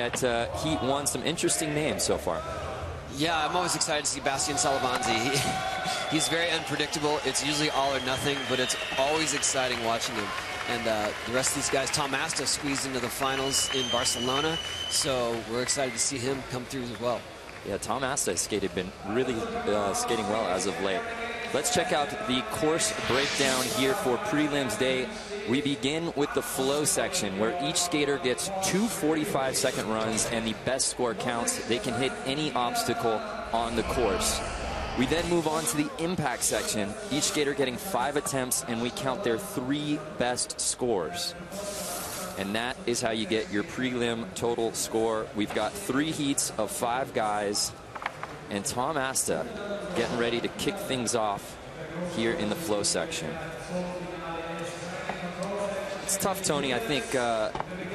at Heat 1. Some interesting names so far. Yeah, I'm always excited to see Bastian Salavanzi. He's very unpredictable. It's usually all or nothing, but it's always exciting watching him. And the rest of these guys, Tom Asta squeezed into the finals in Barcelona, so we're excited to see him come through as well. Yeah, Tom Asta has been really skating well as of late. Let's check out the course breakdown here for prelims day. We begin with the flow section, where each skater gets 2 45-second runs, and the best score counts. They can hit any obstacle on the course. We then move on to the impact section, each skater getting 5 attempts, and we count their 3 best scores. And that is how you get your prelim total score. We've got 3 heats of 5 guys, and Tom Asta getting ready to kick things off here in the flow section. It's tough, Tony. I think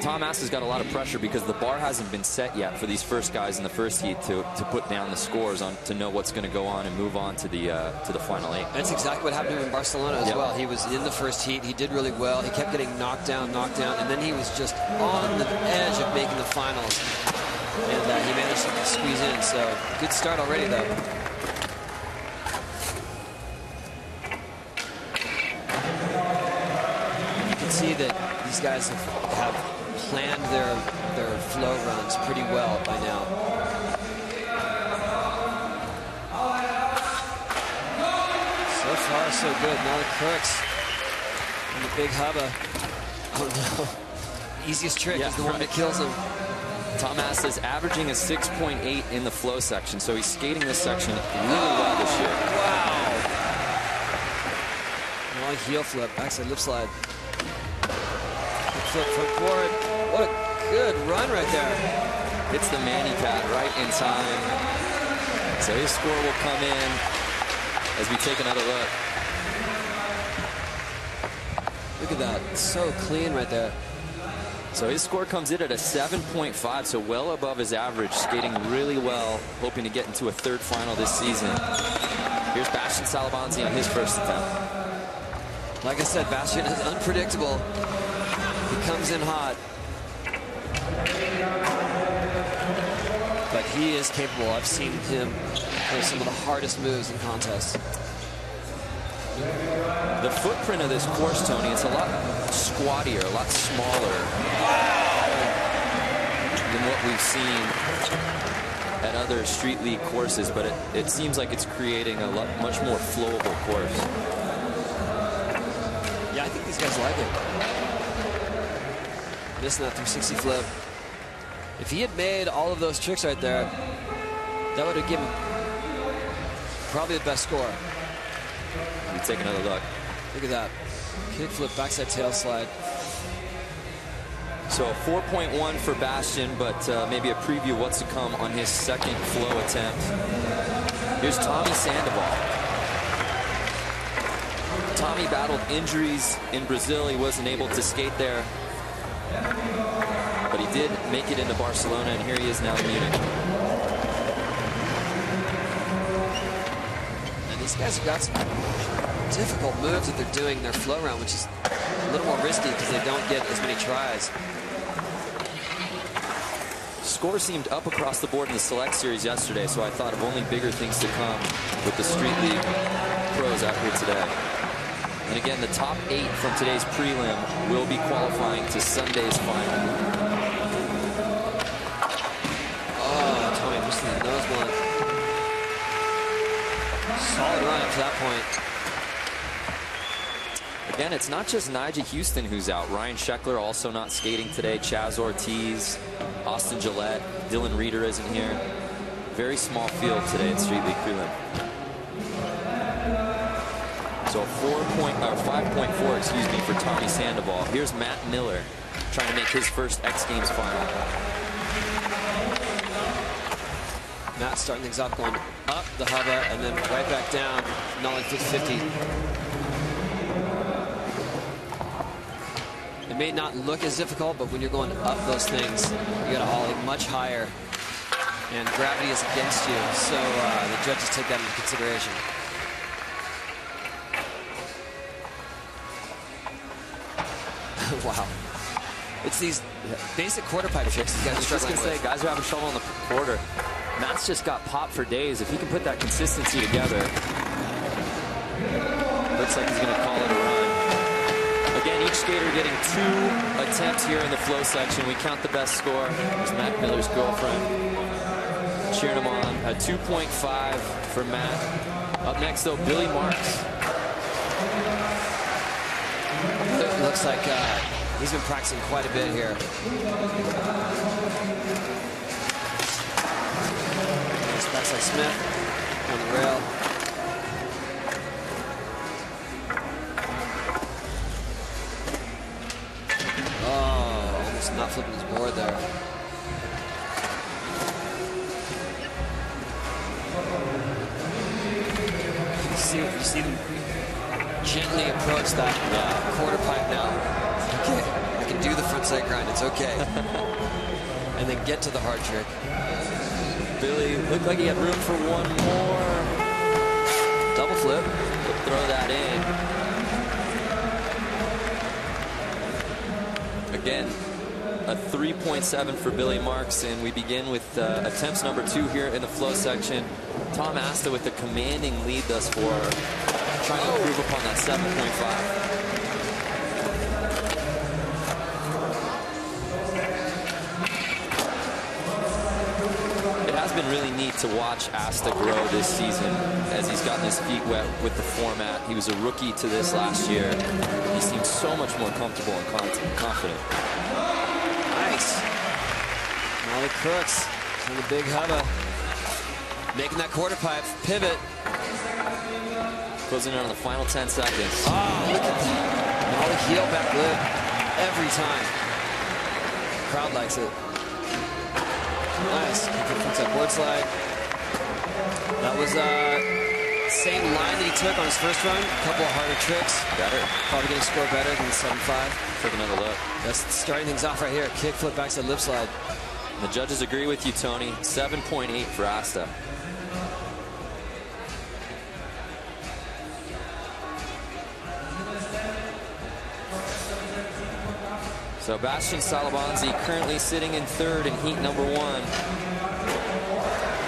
Tom Asta's got a lot of pressure because the bar hasn't been set yet for these first guys in the first heat to put down the scores to know what's going to go on and move on to the final 8. That's exactly what happened to him in Barcelona as well. He was in the first heat. He did really well. He kept getting knocked down, and then he was just on the edge of making the finals. And he managed to squeeze in. So good start already, though. See that these guys have planned their flow runs pretty well by now. So far, so good. Now the crooks and the big hubba. Oh no! Easiest trick is the one that kills him. Tom Asta is averaging a 6.8 in the flow section, so he's skating this section really well this year. Wow! Long heel flip, backside lip slide. Flip front forward. What a good run right there. Hits the mani pad right in time. So his score will come in as we take another look. Look at that. So clean right there. So his score comes in at a 7.5, so well above his average, skating really well, hoping to get into a 3rd final this season. Here's Bastian Salavanzi on his first attempt. Like I said, Bastian is unpredictable. He comes in hot. But he is capable. I've seen him play some of the hardest moves in contests. The footprint of this course, Tony, it's a lot squattier, a lot smaller than what we've seen at other street league courses, but it seems like it's creating a much more flowable course. Yeah, I think these guys like it. Missing that 360 flip. If he had made all of those tricks right there, that would have given probably the best score. We take another look. Look at that. Kick flip, backside tail slide. So 4.1 for Bastian, but maybe a preview of what's to come on his second flow attempt. Here's Tommy Sandoval. Tommy battled injuries in Brazil. He wasn't able to skate there, but he did make it into Barcelona, and here he is now in Munich. And these guys have got some difficult moves that they're doing in their flow round, which is a little more risky because they don't get as many tries. Score seemed up across the board in the select series yesterday, so I thought of only bigger things to come with the Street League pros out here today. And again, the top 8 from today's prelim will be qualifying to Sunday's final. Oh, Tommy missing the nose blunt. Solid run up to that point. Again, it's not just Nigel Houston who's out. Ryan Sheckler also not skating today. Chaz Ortiz, Austin Gillette, Dylan Reeder isn't here. Very small field today at Street League Prelim. So 5.4, excuse me, for Tommy Sandoval. Here's Matt Miller trying to make his first X Games final. Matt starting things off, going up the hubba and then right back down, nollie 50-50. It may not look as difficult, but when you're going up those things, you got to ollie much higher, and gravity is against you. So the judges take that into consideration. Wow. It's these basic quarter pipe tricks these guys are struggling with. Say, guys are having trouble in the quarter. Matt's just got popped for days. If he can put that consistency together, looks like he's going to call it a run. Again, each skater getting 2 attempts here in the flow section. We count the best score. There's Matt Miller's girlfriend cheering him on. A 2.5 for Matt. Up next, though, Billy Marks. It looks like he's been practicing quite a bit here. Nice backside Smith on the rail. Oh, almost not flipping his board there. You see them gently approach that quarter pipe now. Okay, I can do the frontside grind. It's okay. And then get to the hard trick. Billy looked like he had room for one more. Double flip. He'll throw that in. Again, a 3.7 for Billy Marks, and we begin with attempts number 2 here in the flow section. Tom Asta with the commanding lead thus far, trying to improve upon that 7.5. It has been really neat to watch Asta grow this season as he's gotten his feet wet with the format. He was a rookie to this last year. He seems so much more comfortable and confident. Nice. Molly Crooks on the big hubba. Making that quarter pipe pivot. Closing in on the final 10 seconds. Oh, look at that. Molly heel back lip every time. Crowd likes it. Nice. Frontside board slide. That was same line that he took on his first run. A couple of harder tricks. Better. Probably going to score better than 7.5. Take another look. That's starting things off right here. Kick, flip, backside lip slide. The judges agree with you, Tony. 7.8 for Asta. So Bastian Salabanzi currently sitting in 3rd in heat number 1.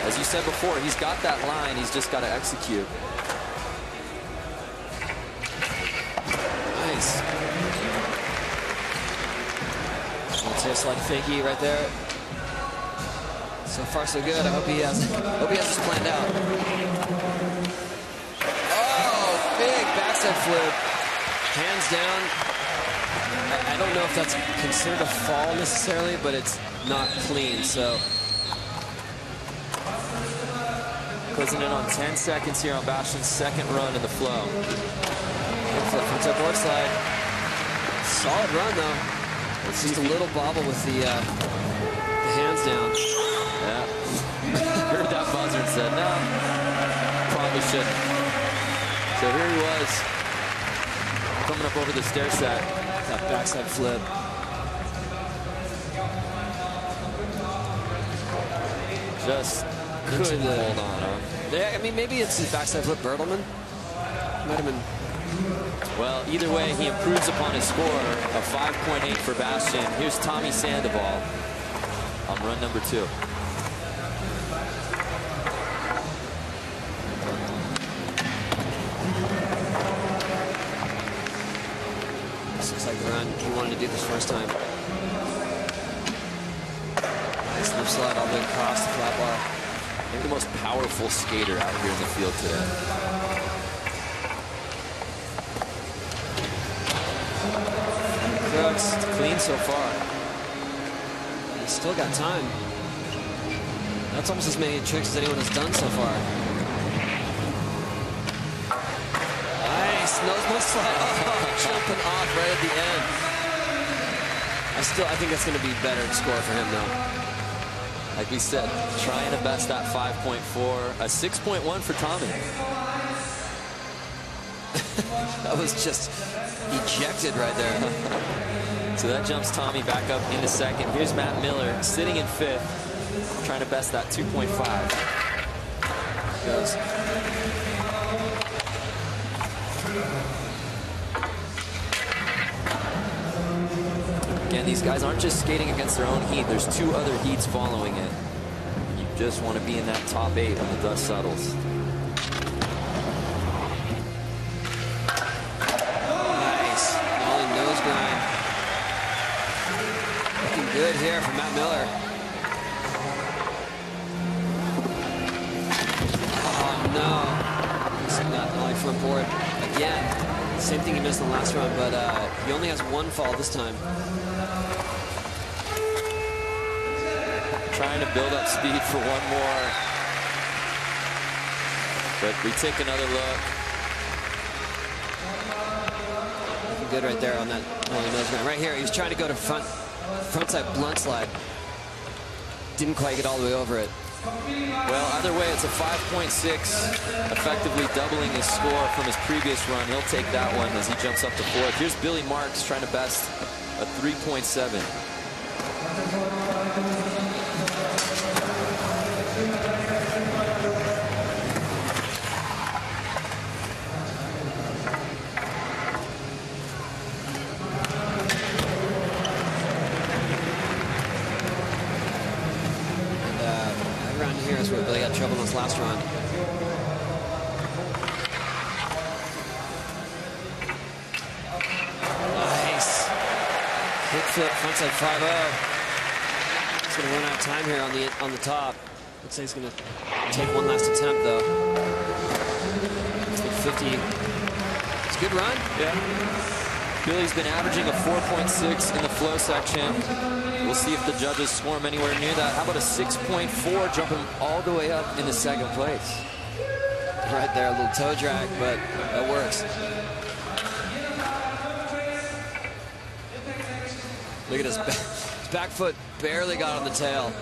As you said before, he's got that line. He's just got to execute. Nice. Tail slide fakie right there. So far, so good. I hope he has this planned out. Oh, big backside flip. Hands down. I don't know if that's considered a fall necessarily, but it's not clean, so. Closing in on 10 seconds here on Bastian's second run in the flow. Flip frontside board slide. Solid run, though. It's just a little bobble with the hands down. Yeah. Heard that buzzer and said, no, probably shouldn't. So here he was, coming up over the stair set. That backside flip. Just couldn't hold on, huh? Yeah, I mean, maybe it's his backside flip Bertelmann. Might have been. Well, either way, he improves upon his score of 5.8 for Bastian. Here's Tommy Sandoval on run number 2. This looks like the run he wanted to do this first time. Nice lip slide all the way across the flat bar. I think the most powerful skater out here in the field today. Crooks. It's clean so far. He's still got time. That's almost as many tricks as anyone has done so far. Nice. Nose slide. Oh, jumping off right at the end. I think that's going to be better score for him, though. Like we said, trying to best that 5.4. A 6.1 for Tommy. That was just ejected right there. So that jumps Tommy back up into 2nd. Here's Matt Miller sitting in 5th, trying to best that 2.5. Goes. Again, these guys aren't just skating against their own heat. There's 2 other heats following it. You just want to be in that top 8 when the dust settles. Nice. Nollie nose grind. Looking good here from Matt Miller. Oh, no. Missing that Nollie front board again. Same thing he missed in the last round, but he only has 1 fall this time. Trying to build up speed for 1 more. But we take another look. Looking good right there on that nose grind. Right here, he was trying to go to frontside blunt slide. Didn't quite get all the way over it. Well, either way, it's a 5.6, effectively doubling his score from his previous run. He'll take that one as he jumps up to 4th. Here's Billy Marks trying to best a 3.7. Here's where Billy got trouble in this last round. Nice. Kick flip, frontside 5-0. He's going to run out of time here on the top. Looks like he's going to take 1 last attempt, though. Looks like 50. It's a good run. Yeah. Billy's been averaging a 4.6 in the flow section. We'll see if the judges score him anywhere near that. How about a 6.4, jump him all the way up into 2nd place? Right there, a little toe drag, but that works. Look at his back foot barely got on the tail.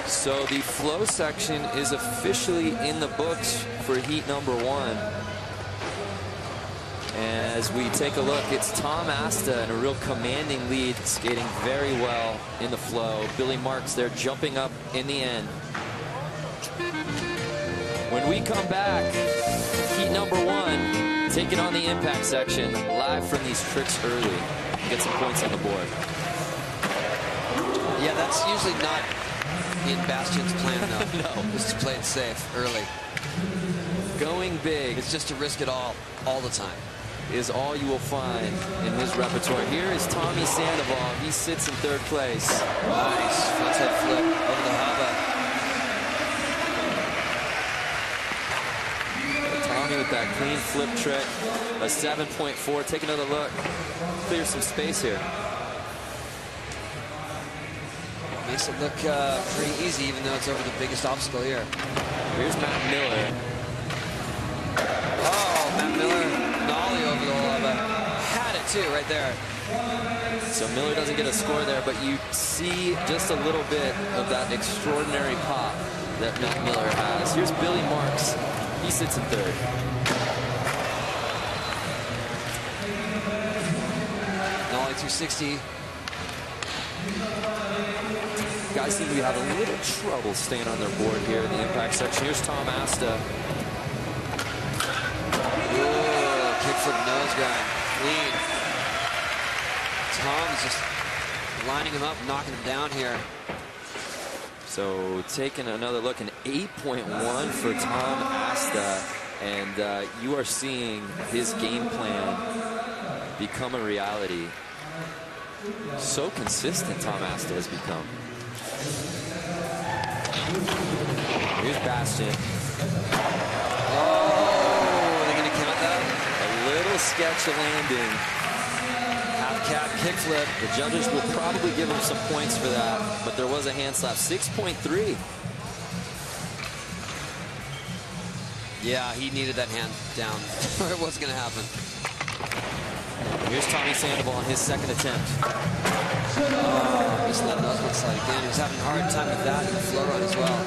So the flow section is officially in the books for heat number 1. As we take a look, it's Tom Asta in a real commanding lead, skating very well in the flow. Billy Marks there jumping up in the end. When we come back, heat number 1, taking on the impact section, live from these tricks early. Get some points on the board. Yeah, that's usually not in Bastian's plan, though. No. Just to play it safe early. Going big. It's just to risk it all the time. Is all you will find in his repertoire. Here is Tommy Sandoval. He sits in 3rd place. Nice frontside flip over the hubba. Tommy with that clean flip trick. A 7.4. Take another look. Clear some space here. Makes it look pretty easy, even though it's over the biggest obstacle here. Here's Matt Miller. Oh, Matt Miller. Nollie over the lava. Had it too, right there. So Miller doesn't get a score there, but you see just a little bit of that extraordinary pop that Matt Miller has. Here's Billy Marks. He sits in 3rd. Nollie 260. Guys seem to be having a little trouble staying on their board here in the impact section. Here's Tom Asta. Kickflip nose grind. Clean. Tom's just lining him up, knocking him down here. So taking another look, an 8.1 for Tom Asta. And you are seeing his game plan become a reality. So consistent Tom Asta has become. Here's Bastian. Little sketch landing. Half cap kickflip. The judges will probably give him some points for that, but there was a hand slap. 6.3. Yeah, he needed that hand down, or it wasn't going to happen. Here's Tommy Sandoval on his 2nd attempt. Oh, missed that nose one slide again. He was having a hard time with that in the flow run as well.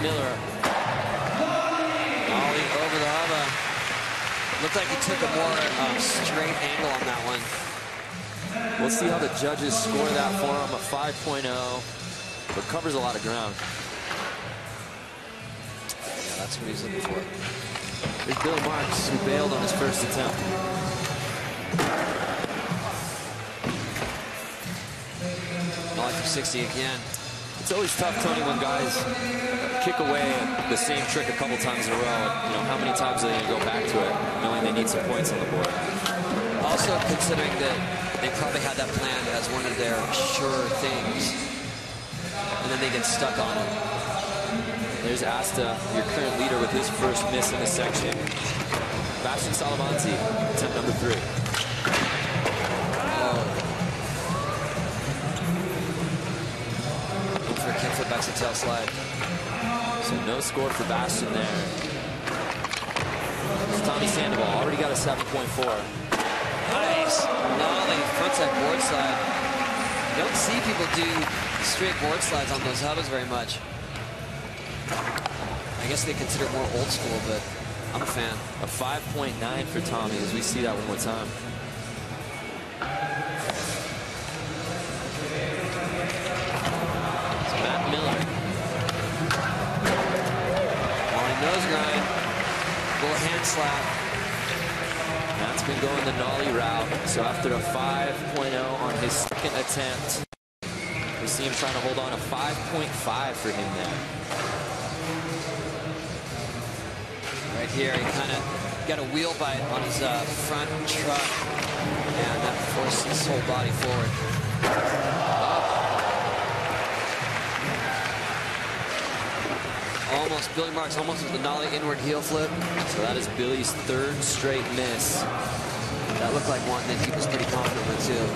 Miller. Nollie over the hubba. Looked like he took a more straight angle on that one. We'll see how the judges score that for him. A 5.0. but covers a lot of ground. Yeah, that's what he's looking for. There's Billy Marks, who bailed on his first attempt. Nollie for 60 again. It's always tough, Tony, when guys kick away at the same trick a couple times in a row. You know, how many times are they going to go back to it, knowing they need some points on the board? Also considering that they probably had that planned as one of their sure things, and then they get stuck on it. There's Asta, your current leader, with his first miss in the section. Bastian Salamanzi, attempt number 3. For a kickflip back to tail slide. So no score for Bastian there. Tommy Sandoval already got a 7.4. Nice. Nollie, frontside board slide. You don't see people do straight board slides on those hubbas very much. I guess they consider it more old school, but I'm a fan. A 5.9 for Tommy as we see that one more time. So Matt Miller. Nollie nose grind. Little hand slap. Matt's been going the nollie route. So after a 5.0 on his second attempt, we see him trying to hold on a 5.5 for him there. Right here, he kind of got a wheel bite on his front truck, and that forced his whole body forward. Almost, Billy Marks almost with the nollie inward heel flip. So that is Billy's 3rd straight miss. That looked like one that he was pretty confident with too.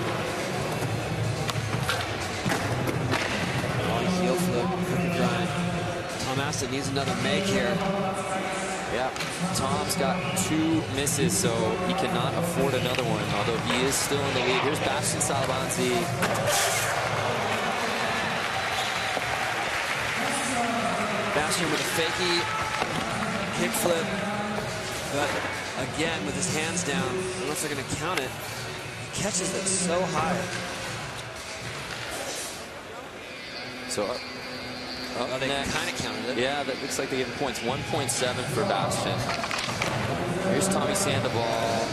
Nollie heel flip, crooked grind. Tom Asta needs another make here. Yeah, Tom's got 2 misses, so he cannot afford another one, although he is still in the lead. Here's Bastian Salamanzi. Bastian with a fakie kick flip, but again with his hands down. I don't know if they're going to count it. He catches it so high. So they kind of counted it. Yeah, that looks like they gave him points. 1.7 for Bastian. Here's Tommy Sandoval.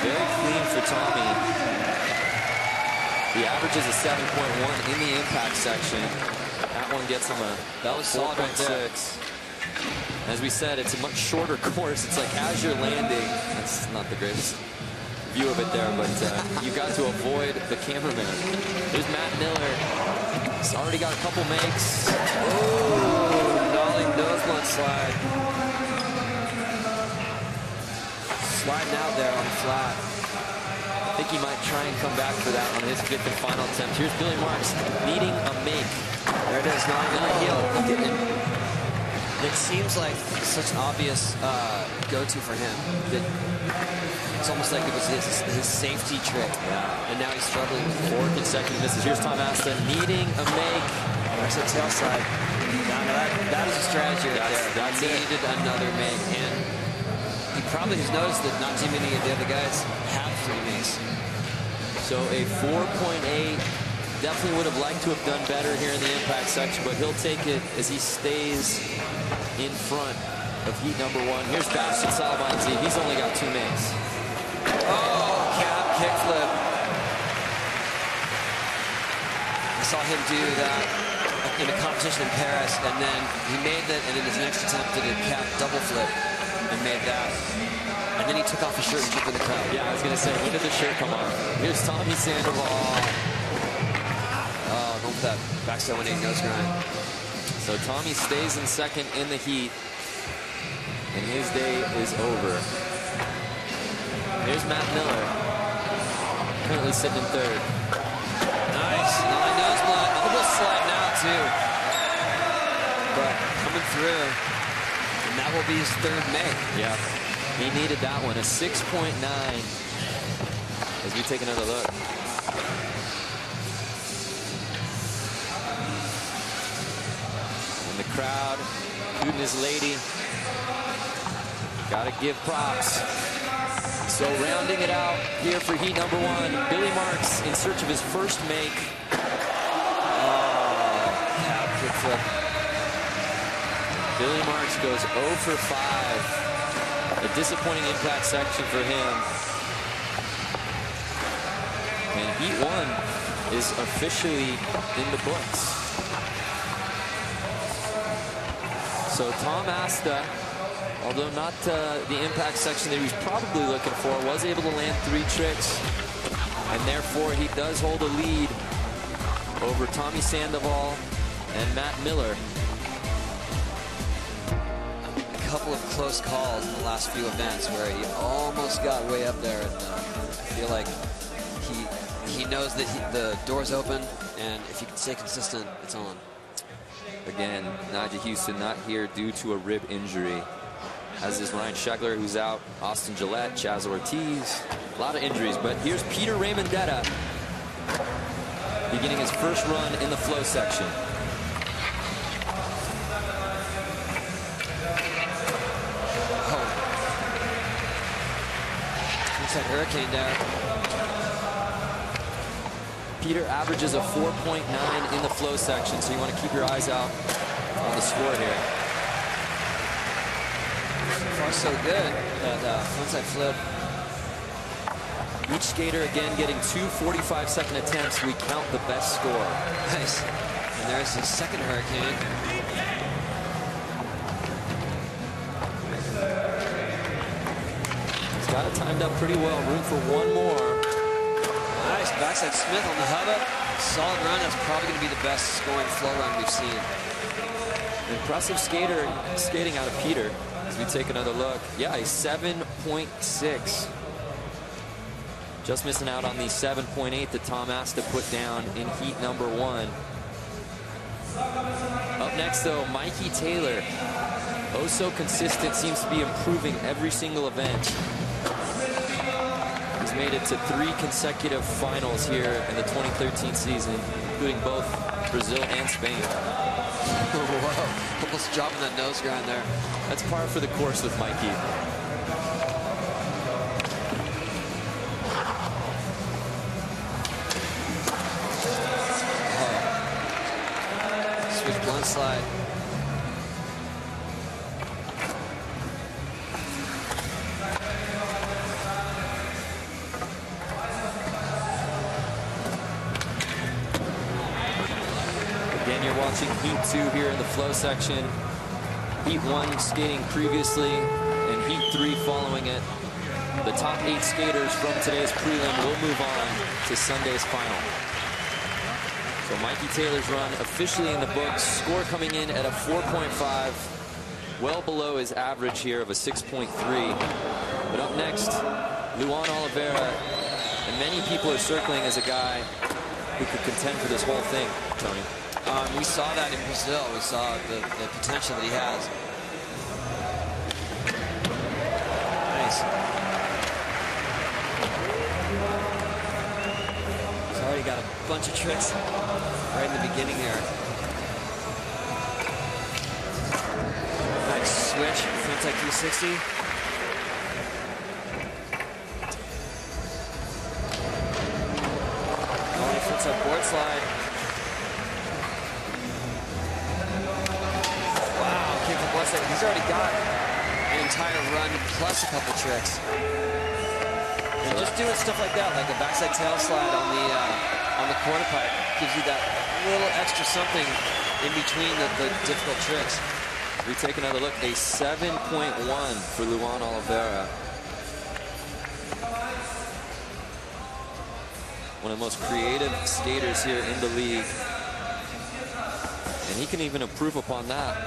Very clean for Tommy. The average is a 7.1 in the impact section. That one gets him that was solid right there. 4.6. As we said, it's a much shorter course. It's like as you're landing, that's not the greatest view of it there, but you got to avoid the cameraman. There's Matt Miller. He's already got a couple makes. Oh, nollie nose blunt slide. Sliding out there on the flat. I think he might try and come back for that on his 5th and final attempt. Here's Billy Marks needing a make. There it is, nollie in the heel. It seems like such an obvious go-to for him. It's almost like it was his safety trick. Yeah. And now he's struggling with 4 consecutive misses. Here's Tom Asta needing a make. There's that tail slide. That is a strategy right there. That's needed another make. And he probably has noticed that not too many of the other guys have 3 makes. So a 4.8. Definitely would have liked to have done better here in the impact section, but he'll take it as he stays in front of heat number 1. Here's Bastian Salamanzi. He's only got 2 makes. Oh, cap kickflip. I saw him do that in a competition in Paris, and then he made that, and in his next attempt did a cap double flip and made that. And then he took off his shirt and kicked in the crowd. Yeah, I was going to say, when did the shirt come off? Here's Tommy Sandoval. Oh, go for that backside 180 nose grind. So Tommy stays in 2nd in the heat, and his day is over. Here's Matt Miller, currently sitting in 3rd. Nice, nollie nose blunt, almost sliding out too, but coming through, and that will be his 3rd make. Yeah, he needed that one, a 6.9. As we take another look. And the crowd, hooting his lady. Gotta give props. So rounding it out here for heat number 1, Billy Marks in search of his first make. Cab kickflip. Billy Marks goes 0 for 5. A disappointing impact section for him. And heat 1 is officially in the books. So Tom Asta, although not the impact section that he was probably looking for, was able to land 3 tricks. And therefore, he does hold a lead over Tommy Sandoval and Matt Miller. A couple of close calls in the last few events where he almost got way up there. And I feel like he knows that the door's open, and if he can stay consistent, it's on. Again, Nigel Houston not here due to a rib injury, as is Ryan Schegler, who's out, Austin Gillette, Chaz Ortiz. A lot of injuries, but here's Peter Raymondetta beginning his first run in the flow section. It's that hurricane there. Peter averages a 4.9 in the flow section, so you want to keep your eyes out on the score here. So far, so good. That frontside flip. Each skater, again, getting 2 45-second attempts. We count the best score. Nice. And there's the second hurricane. He's got it timed up pretty well. Room for one more. Nice. Backside Smith on the hubba. Solid run. That's probably going to be the best scoring flow run we've seen. Impressive skating out of Peter. As we take another look. Yeah, a 7.6. Just missing out on the 7.8 that Tom Asta put down in heat number 1. Up next, though, Mikey Taylor. Oh, so consistent. Seems to be improving every single event. He's made it to 3 consecutive finals here in the 2013 season, including both Brazil and Spain. Whoa, almost dropping that nose grind there. That's par for the course with Mikey. Switch blunt slide. Again, you're watching heat 2 here in the flow section. Heat 1 skating previously, and heat 3 following it. The top 8 skaters from today's prelim will move on to Sunday's final. So Mikey Taylor's run officially in the books. Score coming in at a 4.5, well below his average here of a 6.3. But up next, Luan Oliveira, and many people are circling as a guy who could contend for this whole thing, Tony. We saw that in Brazil. We saw the potential that he has. Nice. He's already got a bunch of tricks right in the beginning here. Nice switch, frontside 360. Only frontside board slide. He's already got an entire run plus a couple tricks. And just doing stuff like that, like a backside tail slide on the quarter pipe, gives you that little extra something in between the difficult tricks. We take another look. A 7.1 for Luan Oliveira. One of the most creative skaters here in the league. And he can even improve upon that.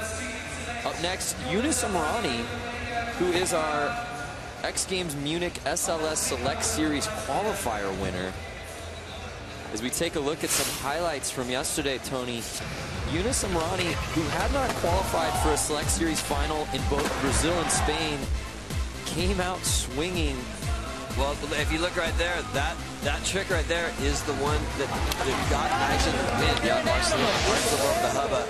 Up next, Yunus Amrani, who is our X Games Munich SLS Select Series qualifier winner. As we take a look at some highlights from yesterday, Tony, Yunus Amrani, who had not qualified for a Select Series final in both Brazil and Spain, came out swinging. Well, if you look right there, that trick right there is the one that got Nigel the win. Yeah, Marcelo over the hubba.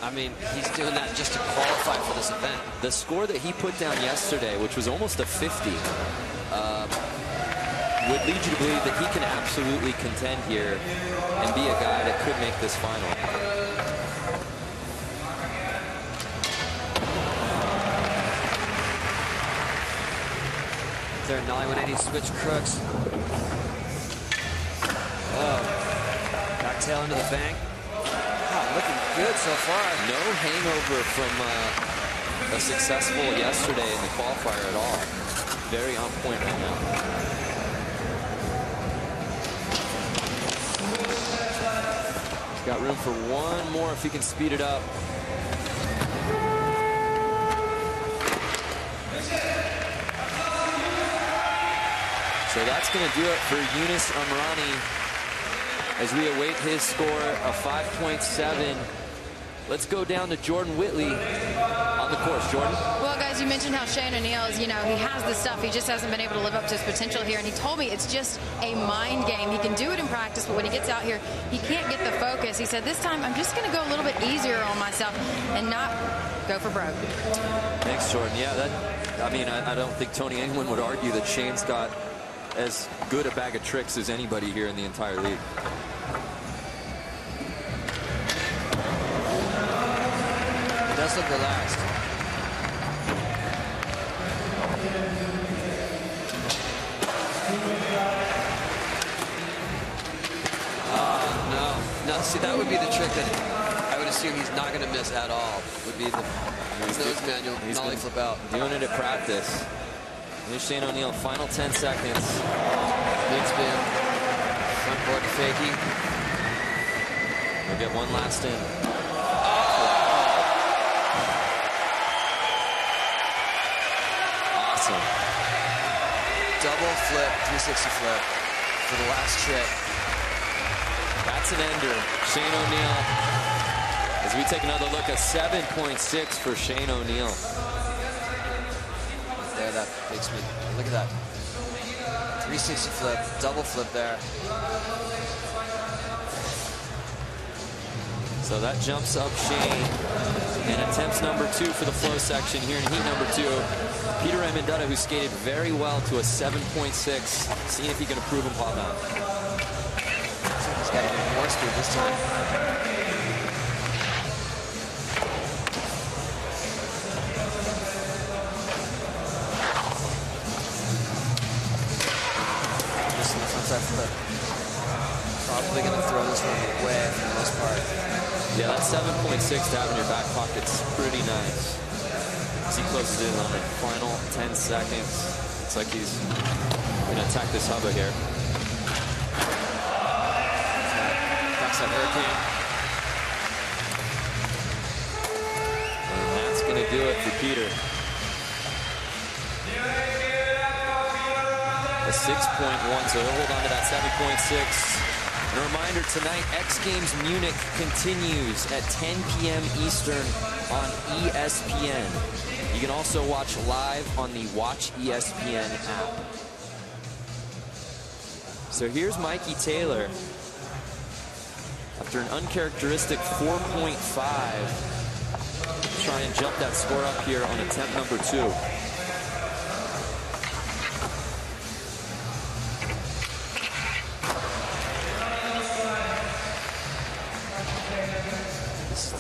I mean, he's doing that just to qualify for this event. The score that he put down yesterday, which was almost a 50, would lead you to believe that he can absolutely contend here and be a guy that could make this final. There, Nolly 180 switch crooks. Oh, back tail into the bank. Wow, looking good so far. No hangover from a successful yesterday in the qualifier at all. Very on point right now. He's got room for one more if he can speed it up. So that's going to do it for Yunus Amrani as we await his score of 5.7. Let's go down to Jordan Whitley on the course. Jordan? Well, guys, you mentioned how Shane O'Neill is, you know, he has the stuff. He just hasn't been able to live up to his potential here. And he told me it's just a mind game. He can do it in practice, but when he gets out here, he can't get the focus. He said, this time I'm just going to go a little bit easier on myself and not go for broke. Thanks, Jordan. Yeah, I mean, I don't think Tony England would argue that Shane's got as good a bag of tricks as anybody here in the entire league. He does look relaxed. No, see, that would be the trick that I would assume he's not going to miss at all. Would be the nose manual nollie flip out. Doing it at practice. Here's Shane O'Neill, final 10 seconds. Big spin. Front board to fakie. We'll get one last in. Awesome. Double flip, 360 flip for the last trick. That's an ender. Shane O'Neill. As we take another look at 7.6 for Shane O'Neill. There, that big spin. Look at that. 360 flip, double flip there. So that jumps up Shane and attempts number 2 for the flow section here in heat number 2. Peter Amendetta, who skated very well to a 7.6. Seeing if he can improve upon that. He's got even more speed this time. Flip. Probably going to throw this one away for the most part. Yeah, that 7.6 to have in your back pocket's pretty nice. As he closes in on the final 10 seconds. Looks like he's going to attack this hubba here. Backside hurricane. And that's going to do it for Peter. A 6.1, so he'll hold on to that 7.6. And a reminder, tonight, X Games Munich continues at 10 p.m. Eastern on ESPN. You can also watch live on the Watch ESPN app. So here's Mikey Taylor. After an uncharacteristic 4.5, try and jump that score up here on attempt number 2.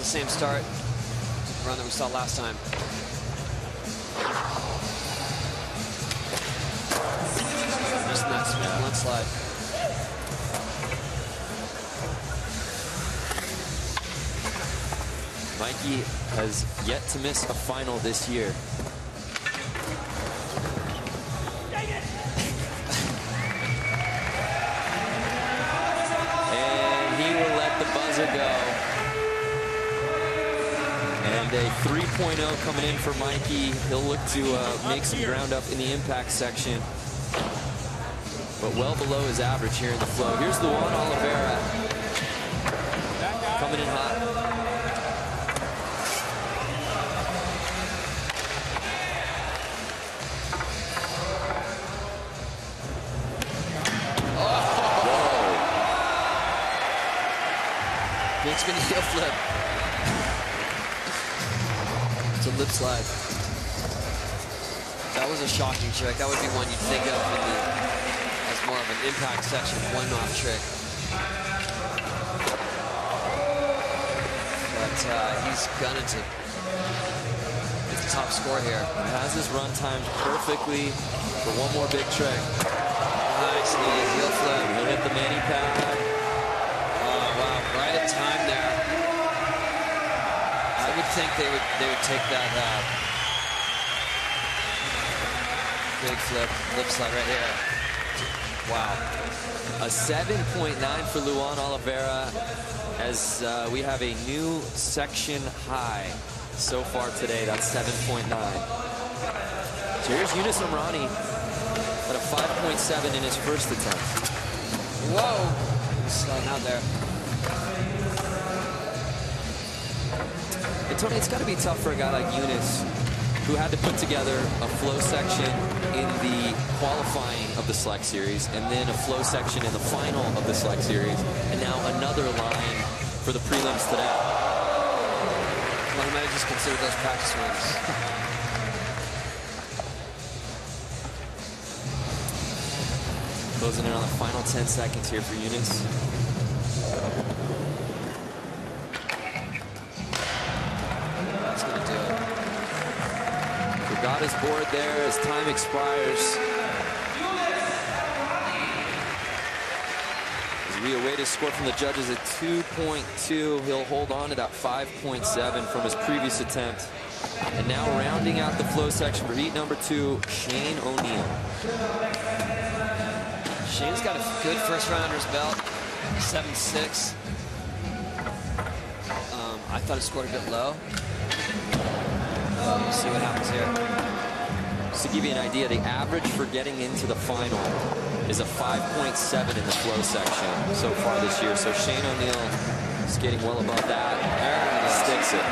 Same start run that we saw last time. Missing that one slide. Mikey has yet to miss a final this year. And he will let the buzzer go. And a 3.0 coming in for Mikey. He'll look to make some ground up in the impact section. But well below his average here in the flow. Here's the one, Oliveira. Coming in hot. Whoa. Big spin heel flip. It's a lip slide. That That was a shocking trick. That would be one you'd think of as more of an impact section, one-off trick. But he's gunning to get the top score here. He has his run timed perfectly for one more big trick. Nice heel flip. He'll hit the mani pad. Oh wow, right at time there. I would think they would take that big flip slide right here. Wow. A 7.9 for Luan Oliveira, as we have a new section high so far today. That's 7.9. So here's Yunus Amrani at a 5.7 in his first attempt. Whoa! He's sliding out there. And Tony, it's got to be tough for a guy like Yunus, who had to put together a flow section in the qualifying of the Select Series, and then a flow section in the final of the Select Series, and now another line for the prelims today. Well, he might have just considered those practice runs. Closing in on the final 10 seconds here for Yunus. That's going to do it. Forgot his board there as time expires. As we await his score from the judges at 2.2, he'll hold on to that 5.7 from his previous attempt. And now rounding out the flow section for heat number 2, Shane O'Neill. Shane's got a good first round under his belt, 7.6. I thought it scored a bit low. We'll see what happens here. Just to give you an idea, the average for getting into the final is a 5.7 in the flow section so far this year. So Shane O'Neill skating well above that. There he sticks it.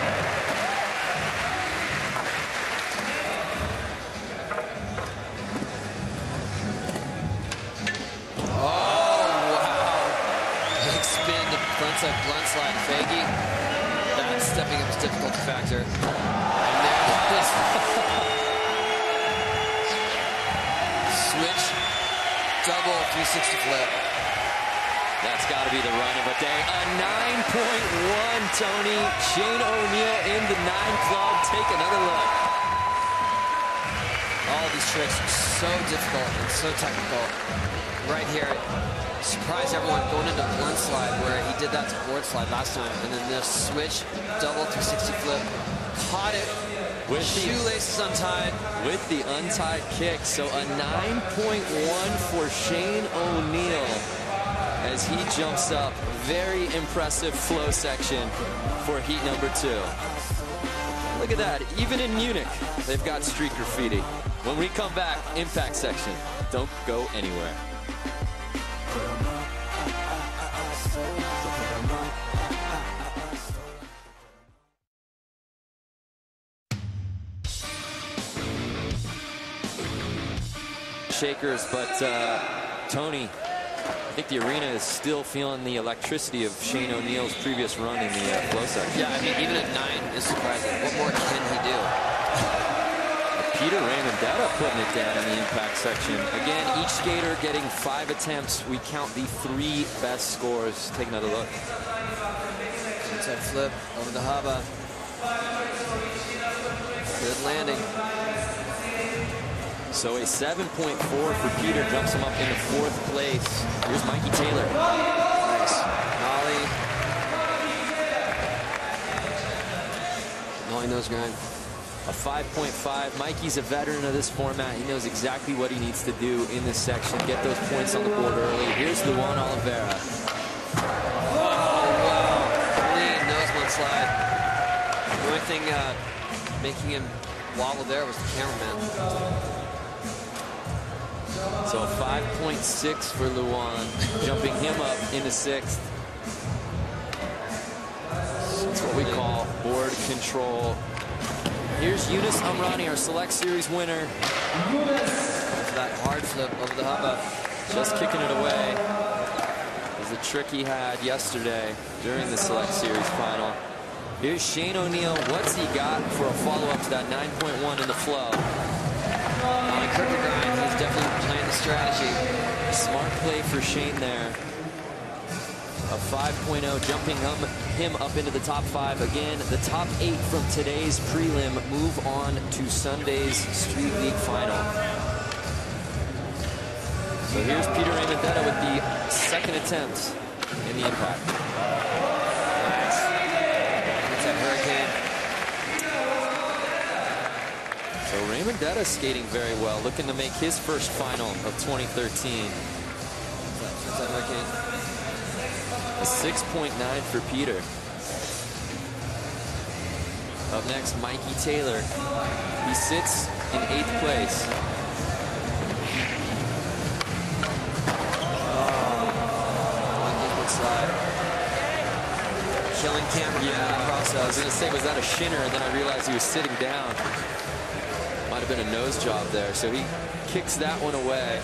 Blunt slide Faggy. That's stepping up his difficulty factor. And there it is. Switch, double 360 flip. That's got to be the run of a day. A 9.1, Tony. Shane O'Neill in the 9 club. Take another look. All these tricks are so difficult and so technical. Right here, surprised everyone going into blunt slide where he did that to board slide last time, and then this switch double 360 flip, caught it with shoelaces untied, with the untied kick. So a 9.1 for Shane O'Neill as he jumps up. Very impressive flow section for heat number 2. Look at that, even in Munich they've got street graffiti. When we come back, impact section. Don't go anywhere. Shakers, but Tony, I think the arena is still feeling the electricity of Shane O'Neill's previous run in the flow section. Yeah, I mean, even at 9 is surprising. What more can he do? Peter Raymondetta putting it down in the impact section. Again, each skater getting 5 attempts. We count the 3 best scores. Take another look. Inside flip over the hubba. Good landing. So a 7.4 for Peter jumps him up into 4th place. Here's Mikey Taylor. Nice. Nollie. Nollie nose grind. A 5.5. Mikey's a veteran of this format. He knows exactly what he needs to do in this section. Get those points on the board early. Here's Luan Oliveira. Oh, wow. Clean nose one slide. The only thing making him wobble there was the cameraman. So a 5.6 for Luan, jumping him up into 6th. That's what we call board control. Here's Yunus Amrani, our Select Series winner. For that hard flip over the hubba. Just kicking it away. It was a trick he had yesterday during the Select Series final. Here's Shane O'Neill. What's he got for a follow-up to that 9.1 in the flow? On crooked grind, he's definitely playing the strategy. Smart play for Shane there. A 5.0, jumping him up into the top 5. Again, the top 8 from today's prelim move on to Sunday's Street League final. So here's Peter Raymondetta with the second attempt in the impact. Nice. Gets that hurricane. So Raymondetta skating very well, looking to make his first final of 2013. Gets that hurricane. A 6.9 for Peter. Up next, Mikey Taylor. He sits in 8th place. Killing cameraman in the process. I was going to say, was that a shinner? And then I realized he was sitting down. Might have been a nose job there. So he kicks that one away.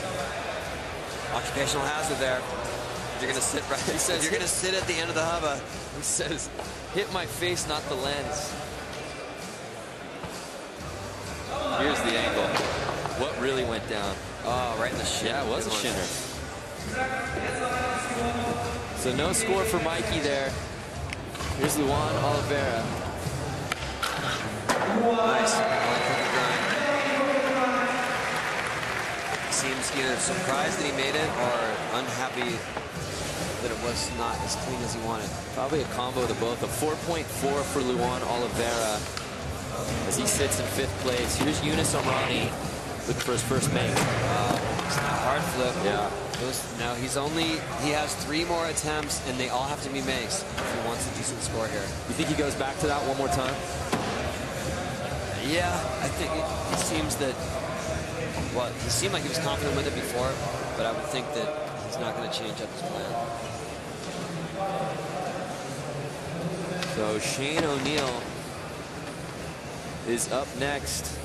Occupational hazard there. You're going to sit right. He says you're going to sit at the end of the hubba. He says, hit my face, not the lens. Here's the angle. What really went down? Oh, right in the shin. Yeah, it was a shinner. So no score for Mikey there. Here's Luan Oliveira. Nice. Seems either surprised that he made it or unhappy that it was not as clean as he wanted. Probably a combo of the both. A 4.4 for Luan Oliveira as he sits in 5th place. Here's Yunus Amrani looking for his first make. Hard flip. Yeah. Now he has 3 more attempts and they all have to be makes if he wants a decent score here. You think he goes back to that one more time? Yeah, I think it seems that, well, he seemed like he was confident with it before, but I would think that he's not going to change up his plan. So Shane O'Neill is up next.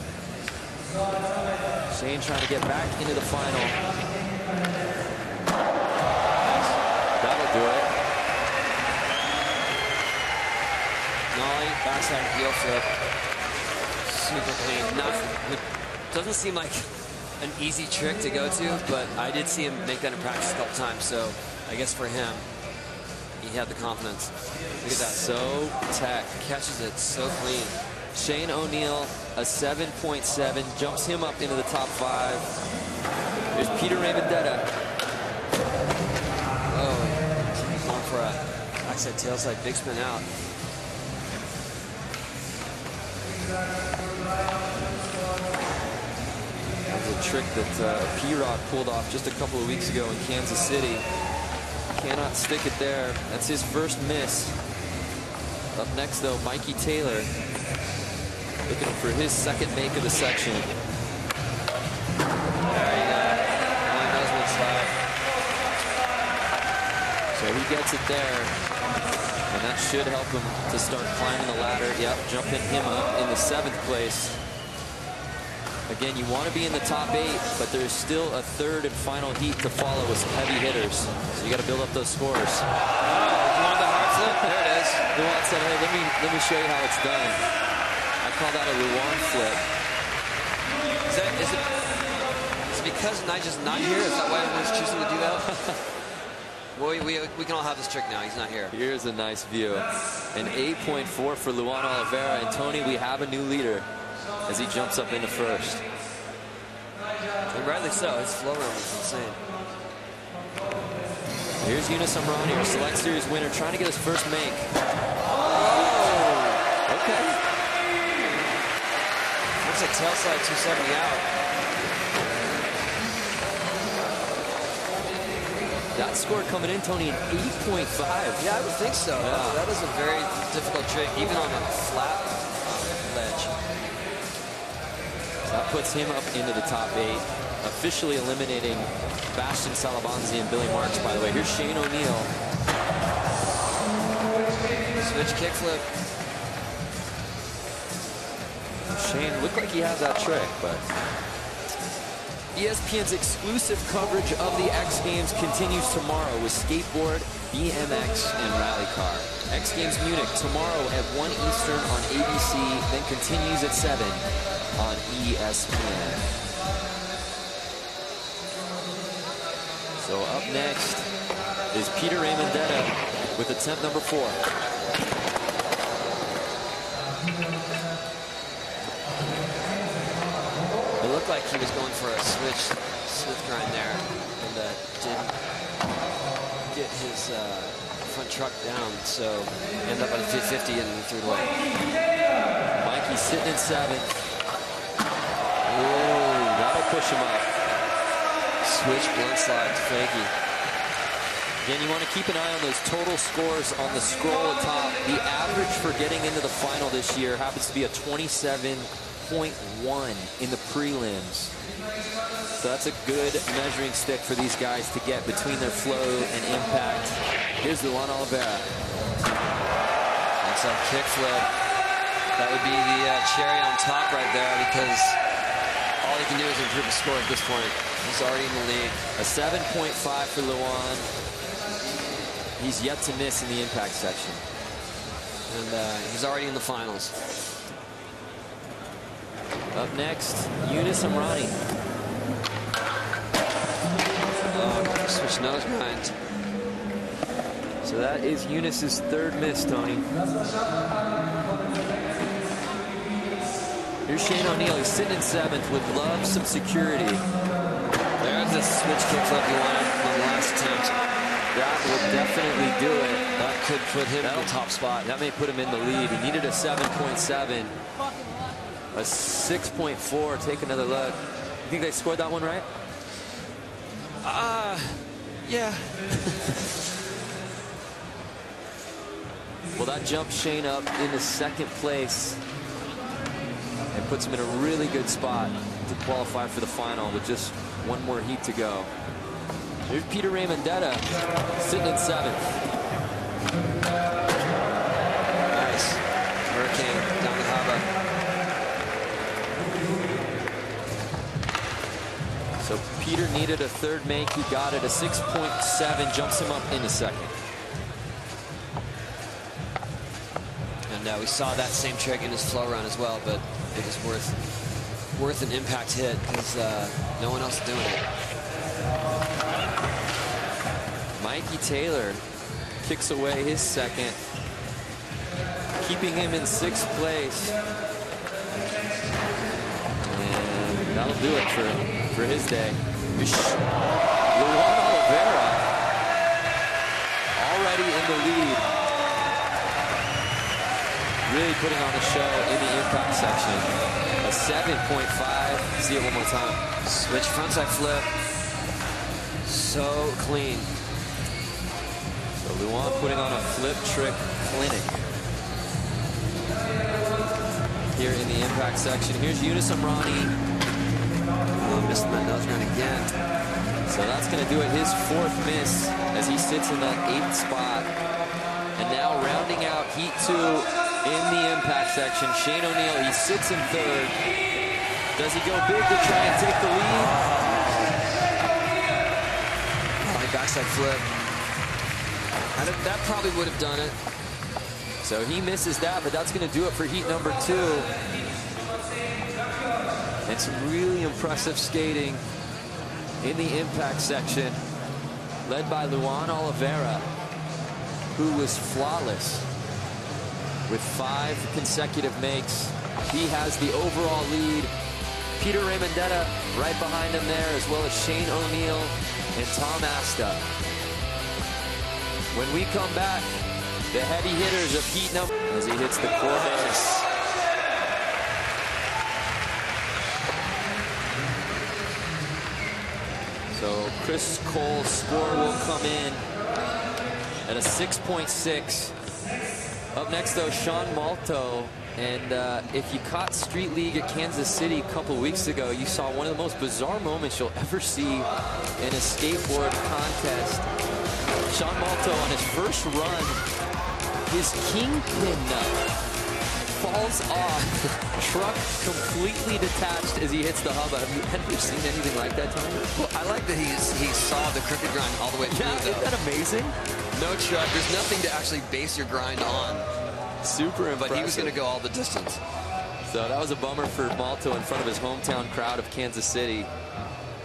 Shane trying to get back into the final. That'll do it. Nollie, backside heel flip. Super clean. It doesn't seem like an easy trick to go to, but I did see him make that in practice a couple times, so I guess for him, he had the confidence. Look at that. So tech. Catches it so clean. Shane O'Neill, a 7.7, jumps him up into the top 5. There's Peter Raymondetta. Oh, going for a backside tailside big spin out. That's a trick that P-Rod pulled off just a couple of weeks ago in Kansas City. Cannot stick it there. That's his first miss. Up next, though, Mikey Taylor. Looking for his second make of the section. There you go. Only knows one slide. So he gets it there. And that should help him to start climbing the ladder. Yep, jumping him up in the 7th place. Again, you want to be in the top 8, but there's still a 3rd and final heat to follow with some heavy hitters. So you got to build up those scores. You want the hard flip? There it is. Luan said, hey, let me show you how it's done. I call that a Luan flip. Is it because Nigel's not here? Is that why everyone's choosing to do that? Well, we can all have this trick now. He's not here. Here's a nice view. An 8.4 for Luan Oliveira. And Tony, we have a new leader as he jumps up into 1st. And rightly so. His flow room is insane. Here's Yunus Amrani, our Select Series winner, trying to get his first make. Oh, okay. Looks like tailslide 270 out. That score coming in, Tony, an 8.5. Yeah, I would think so. Yeah. That is a very difficult trick, even on a flat ledge. So that puts him up into the top 8, officially eliminating Bastian Salabanzi and Billy Marks, by the way. Here's Shane O'Neill. Switch kickflip. Shane looked like he had that trick, but ESPN's exclusive coverage of the X Games continues tomorrow with skateboard, BMX, and rally car. X Games Munich tomorrow at 1 Eastern on ABC, then continues at 7 on ESPN. So up next is Peter Raymondetta with attempt number 4. It looked like he was going for a switch grind there, and didn't get his front truck down, so ended up at a 50 and he threw it away. Mikey sitting in 7th. Ooh, that'll push him up. Switch, blunt slide, fakey. Again, you want to keep an eye on those total scores on the scroll at top. The average for getting into the final this year happens to be a 27.1 in the prelims. So that's a good measuring stick for these guys to get between their flow and impact. Here's Luan Oliveira. Inside kickflip. That would be the cherry on top right there, because all he can do is improve his score at this point. He's already in the lead. A 7.5 for Luan. He's yet to miss in the impact section. And he's already in the finals. Up next, Yunus Amrani. Switch nose grind. So that is Yunus's 3rd miss, Tony. Here's Shane O'Neill. He's sitting in 7th with love, some security. There's the switch kickflip he wanted on the last attempt. That will definitely do it. That could put him in the top spot. That may put him in the lead. He needed a 7.7. A 6.4. Take another look. You think they scored that one right? Yeah. Well, that jumps Shane up into 2nd place and puts him in a really good spot to qualify for the final with just one more heat to go. Here's Peter Raymondetta sitting in 7th. Nice. Hurricane down the harbor. So Peter needed a 3rd make. He got it. A 6.7 jumps him up into 2nd. And we saw that same trick in his flow run as well, but it was worth an impact hit because no one else is doing it. Mikey Taylor kicks away his 2nd, keeping him in 6th place. And that'll do it for his day. Luan Oliveira already in the lead. Really putting on a show in the impact section. A 7.5. See it one more time. Switch frontside flip. So clean. So Luan putting on a flip trick clinic here in the impact section. Here's Yunus Amrani. Missing that nose grind again. So that's going to do it. His 4th miss as he sits in that 8th spot. And now rounding out heat 2 in the impact section, Shane O'Neill. He sits in 3rd. Does he go big to try and take the lead? Backside flip. That probably would have done it. So he misses that, but that's going to do it for heat number 2. And some really impressive skating in the impact section, led by Luan Oliveira, who was flawless with 5 consecutive makes. He has the overall lead. Peter Raymondetta right behind him there, as well as Shane O'Neill and Tom Asta. When we come back, the heavy hitters of heat number as he hits the chorus. So Chris Cole's score will come in at a 6.6. Up next, though, Sean Malto. And if you caught Street League at Kansas City a couple weeks ago, you saw one of the most bizarre moments you'll ever see in a skateboard contest. Sean Malto, on his first run, his kingpin nut falls off. Truck completely detached as he hits the hubba. Have you ever seen anything like that, Tony? Well, I like that he saw the crooked grind all the way through. Yeah, isn't that amazing? No truck. There's nothing to actually base your grind on. Super impressive. But he was going to go all the distance. So that was a bummer for Malto in front of his hometown crowd of Kansas City.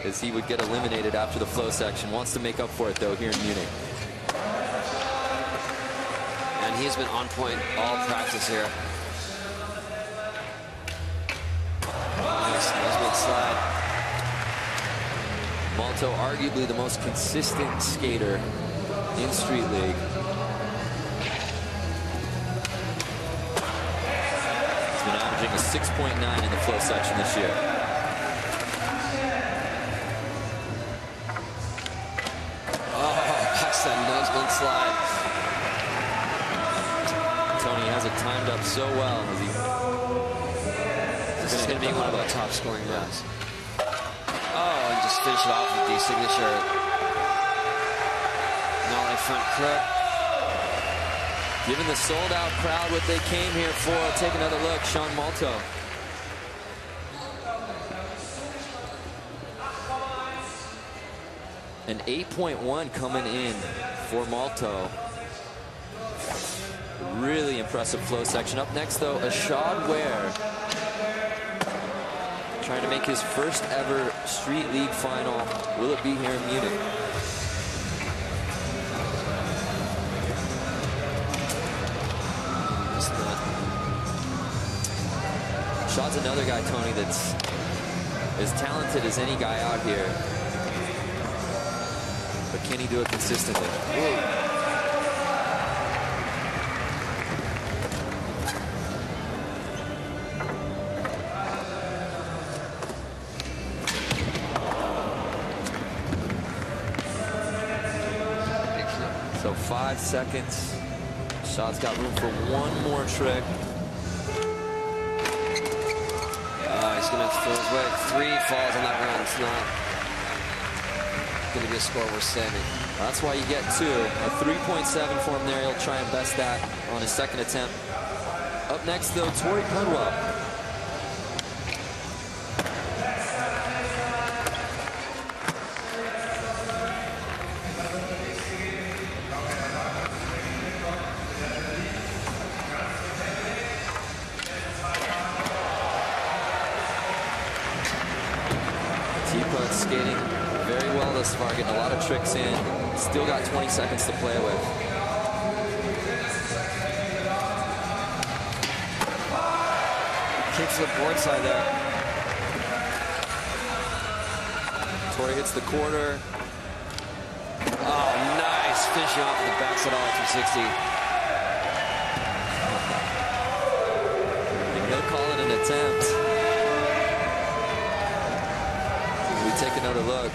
as he would get eliminated after the flow section. Wants to make up for it, though, here in Munich. And he's been on point all practice here. Nice mid-slide. Malto, arguably the most consistent skater in Street League. He's been averaging a 6.9 in the flow section this year. Oh, that's that nose-blunt slide. Tony has it timed up so well as he. This is going to be one of our top scoring rounds. Oh, and just finish it off with the signature nollie front crook. Giving the sold-out crowd what they came here for. Take another look, Sean Malto. An 8.1 coming in for Malto. Really impressive flow section. Up next, though, Ashad Ware. Trying to make his first ever Street League final. Will it be here in Munich? Ashad's another guy, Tony, that's as talented as any guy out here. But can he do it consistently? Ooh. So 5 seconds. Shot's got room for one more trick. He's going to have to throw his way. 3 falls on that run. It's not going to be a score worth saving. That's why you get 2. A 3.7 for him there. He'll try and best that on his second attempt. Up next, though, Tori Pudwell. Skating very well thus far, getting a lot of tricks in. Still got 20 seconds to play with. Kickflip board side there. Tori hits the quarter. Oh, nice. Finishing off the backside all 260. And he'll call it an attempt. Take another look.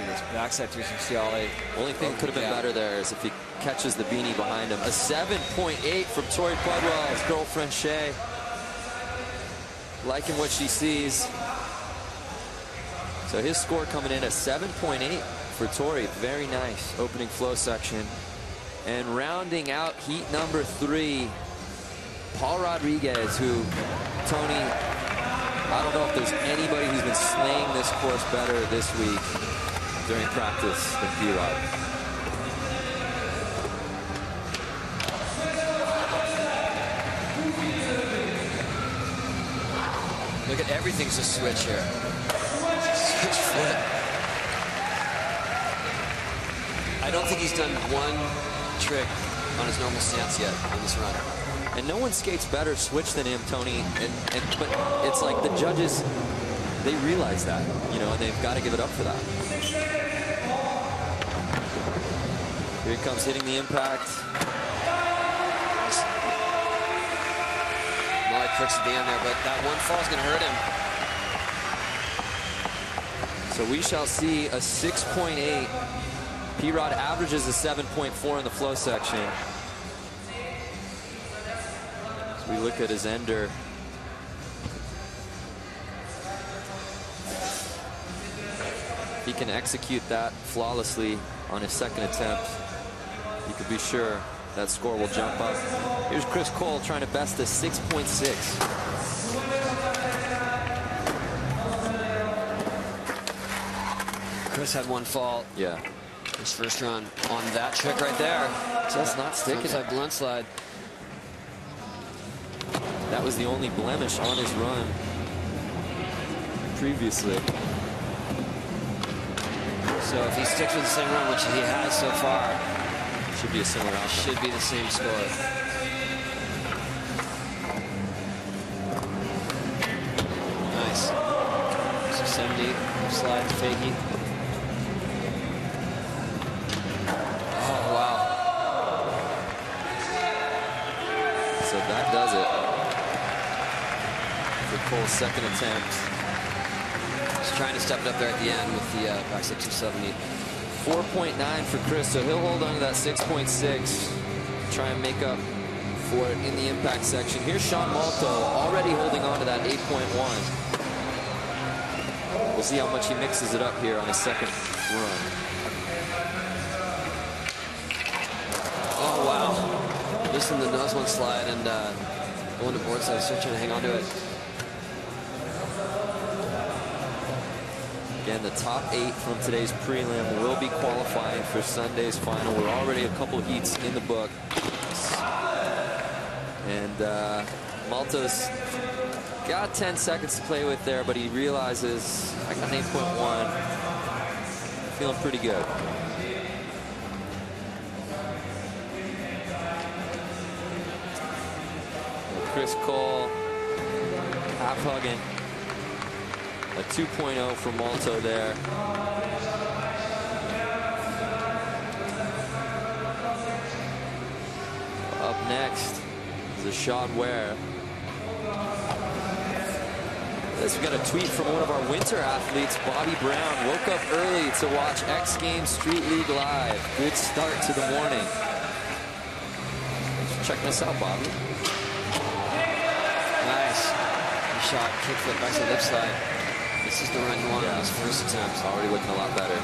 This backside 360 ollie. Only thing that could have been better there is if he catches the beanie behind him. A 7.8 from Tori Pudwell, his girlfriend Shay. Liking what she sees. So his score coming in at 7.8 for Tori. Very nice opening flow section. And rounding out heat number 3, Paul Rodriguez, who, Tony, I don't know if there's anybody who's been slaying this course better this week during practice than P-Rod. Look at everything's a switch here. Switch flip. I don't think he's done one trick on his normal stance yet on this run. And no one skates better switch than him, Tony. But it's like the judges, they realize that, you know, and they've got to give it up for that. Here he comes hitting the impact. Molly crooks at the end there, but that one fall is going to hurt him. So we shall see a 6.8. P-Rod averages a 7.4 in the flow section. We look at his ender. He can execute that flawlessly on his second attempt. You could be sure that score will jump up. Here's Chris Cole trying to best a 6.6. Chris had one fall. Yeah. His first run on that trick right there. Just not sticking. It's like blunt slide. That was the only blemish on his run. previously. So if he sticks with the same run, which he has so far, should be a similar outcome. Should be the same score. Nice. So 70, slide, fakie. Oh, wow. So that does it for Cole's second attempt. He's trying to step it up there at the end with the backside 270. 4.9 for Chris, so he'll hold on to that 6.6. Try and make up for it in the impact section. Here's Sean Malto already holding on to that 8.1. We'll see how much he mixes it up here on his second run. Oh, wow. Missing the nose one slide and going to board side, still trying to hang on to it. Again, the top 8 from today's prelim will be qualifying for Sunday's final. We're already a couple heats in the book. And Malto's got 10 seconds to play with there, but he realizes I got an 8.1. Feeling pretty good. Chris Cole half hugging. A 2.0 for Malto there. Up next is a Shad Ware. This, we got a tweet from one of our winter athletes, Bobby Brown. Woke up early to watch X Games Street League live. Good start to the morning. Check this out, Bobby. Nice. He shot, kickflip, back to the lip slide. This is the run he wanted on his first attempt. Already looking a lot better.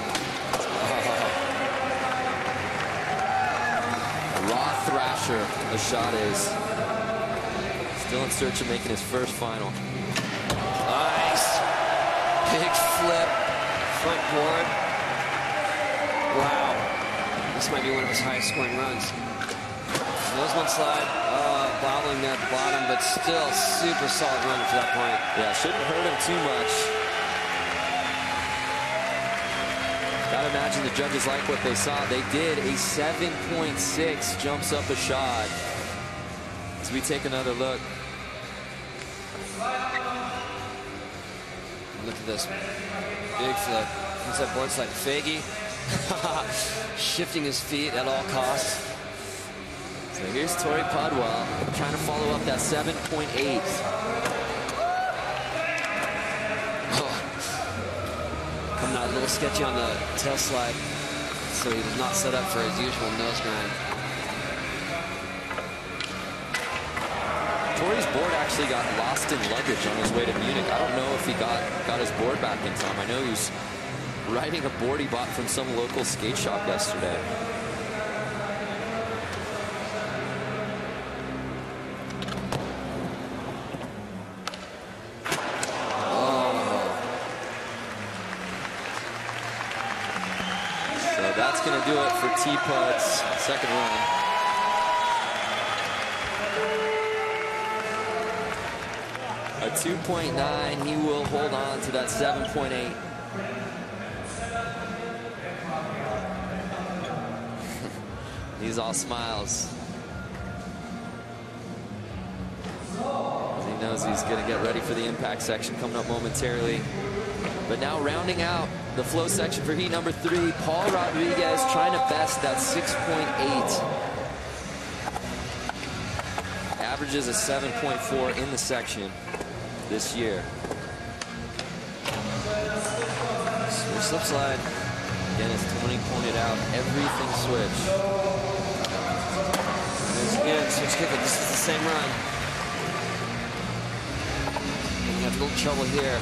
A raw thrasher, the shot is. Still in search of making his first final. Nice. Big flip, front board. Wow. This might be one of his highest scoring runs. Nose one slide, bobbling there at the bottom, but still super solid run to that point. Yeah, shouldn't hurt him too much. Gotta imagine the judges like what they saw. They did. A 7.6 jumps up a shot. As we take another look. Look at this. Big flip. Inside board slide. Faggy. Shifting his feet at all costs. So here's Tori Podwell trying to follow up that 7.8. Coming out a little sketchy on the tail slide, so he was not set up for his usual nose grind. Tori's board actually got lost in luggage on his way to Munich. I don't know if he got his board back in time. I know he was riding a board he bought from some local skate shop yesterday. That's going to do it for T-Pud's second run. A 2.9, he will hold on to that 7.8. He's all smiles. As he knows he's going to get ready for the impact section coming up momentarily. But now rounding out the flow section for heat number 3, Paul Rodriguez trying to best that 6.8. Averages a 7.4 in the section this year. Switch slip slide. Again, as Tony pointed out, everything switch. There's again, switch kick. This is the same run. And you have a little trouble here.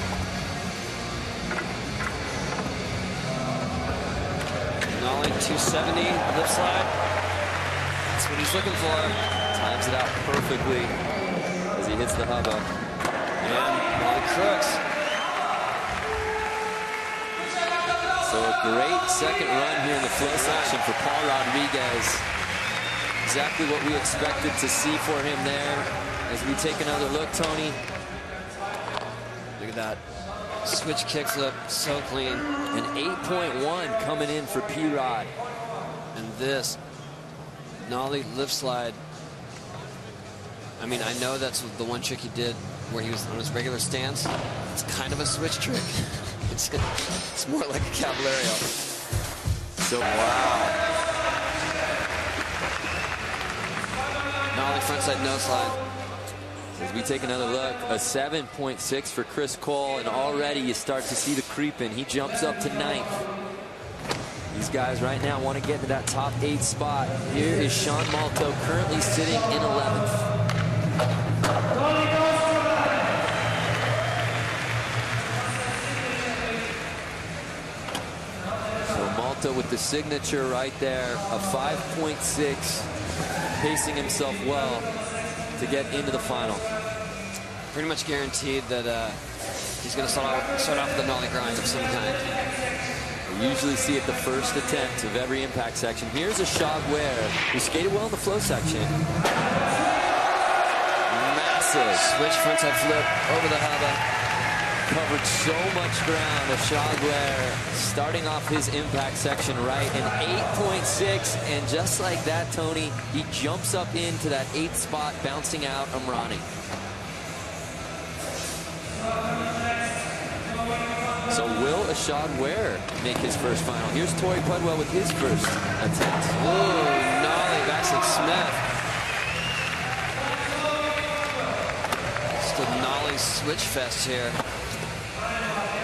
Nollie 270 lip slide. That's what he's looking for. Times it out perfectly as he hits the hubba. And Nollie crooks. So a great second run here in the flow section for Paul Rodriguez. Exactly what we expected to see for him there. As we take another look, Tony. Look at that. Switch kickflip, so clean. An 8.1 coming in for P-Rod. And this nollie lift slide. I mean, I know that's the one trick he did where he was on his regular stance. It's kind of a switch trick. It's more like a caballero. So, wow. Nollie frontside no slide. As we take another look, a 7.6 for Chris Cole, and already you start to see the creep in. He jumps up to 9th. These guys right now want to get into that top 8 spot. Here is Sean Malto currently sitting in 11th. So Malto with the signature right there, a 5.6, pacing himself well to get into the final. Pretty much guaranteed that he's going to start off with a nollie grind of some kind. We usually see it the first attempt of every impact section. Here's a Shog Ware who skated well in the flow section. Massive switch frontside flip over the hubba. Covered so much ground. A Shog Ware starting off his impact section right, an 8.6, and just like that, Tony, he jumps up into that 8th spot, bouncing out Amrani. So will Ashad Ware make his first final? Here's Torrey Pudwell with his first attempt. Ooh, nollie backside Smith. Just a nollie switch fest here.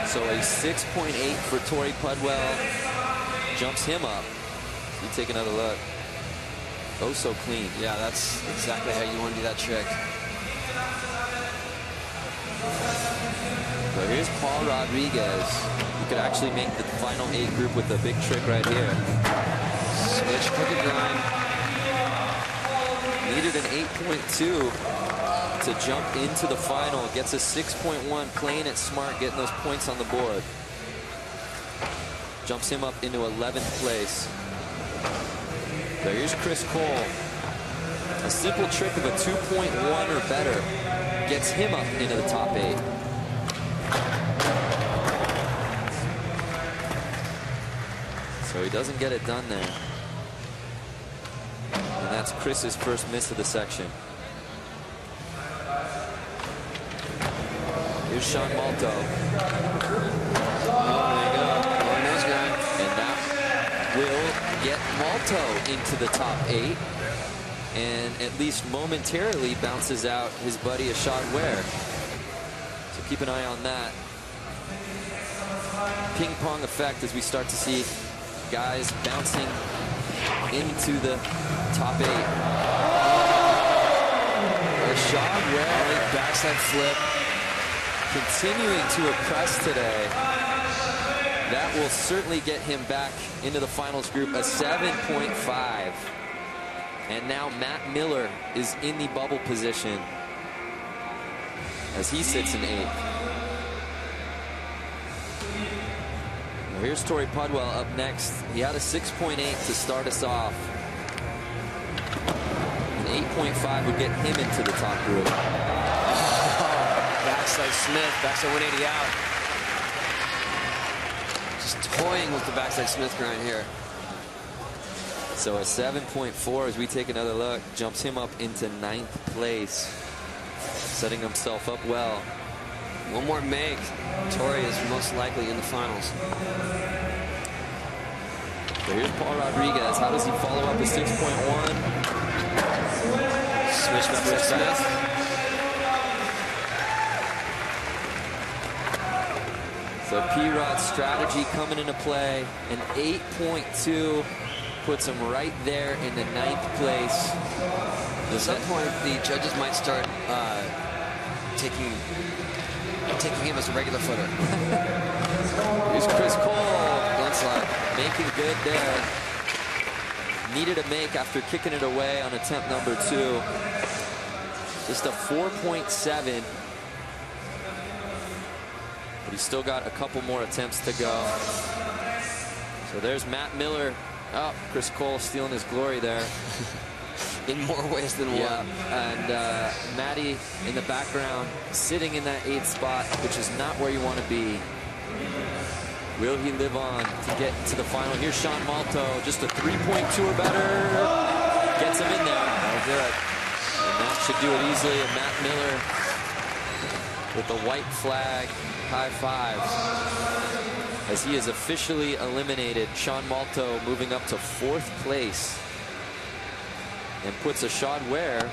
So a 6.8 for Torrey Pudwell. Jumps him up. You take another look. Oh, so clean. Yeah, that's exactly how you want to do that trick. So here's Paul Rodriguez. He could actually make the final 8 group with a big trick right here. Switch crooked grind. Needed an 8.2 to jump into the final. Gets a 6.1, playing it smart, getting those points on the board. Jumps him up into 11th place. So here's Chris Cole. A simple trick of a 2.1 or better gets him up into the top 8. So he doesn't get it done there. And that's Chris's first miss of the section. Here's Sean Malto. Oh, there you go. Lower nose grind. And that will get Malto into the top 8. And at least momentarily bounces out his buddy Ashad Ware. So keep an eye on that. Ping pong effect as we start to see guys bouncing into the top 8. Ashad Ware, backside flip. Continuing to impress today. That will certainly get him back into the finals group, a 7.5. And now Matt Miller is in the bubble position as he sits in 8th. Now here's Torrey Pudwell up next. He had a 6.8 to start us off. An 8.5 would get him into the top group. Backside Smith, backside 180 out. Just toying with the backside Smith grind here. So a 7.4 as we take another look, jumps him up into 9th place, setting himself up well. One more make, Torrey is most likely in the finals. So here's Paul Rodriguez. How does he follow up a 6.1? Switch backside Smith. So P-Rod's strategy coming into play. An 8.2 puts him right there in the 9th place. At some point, the judges might start taking him as a regular footer. Here's Chris Cole. Blunt slide. Making good there. Needed a make after kicking it away on attempt number 2. Just a 4.7. But he's still got a couple more attempts to go. So there's Matt Miller. Oh, Chris Cole stealing his glory there. in more ways than one. Yeah, and Matty in the background, sitting in that 8th spot, which is not where you want to be. Will he live on to get to the final? Here's Sean Malto, just a 3.2 or better. Gets him in there. That'll do it. And that should do it easily. And Matt Miller with the white flag, high five, as he is officially eliminated. Sean Malto moving up to 4th place and puts a shod where.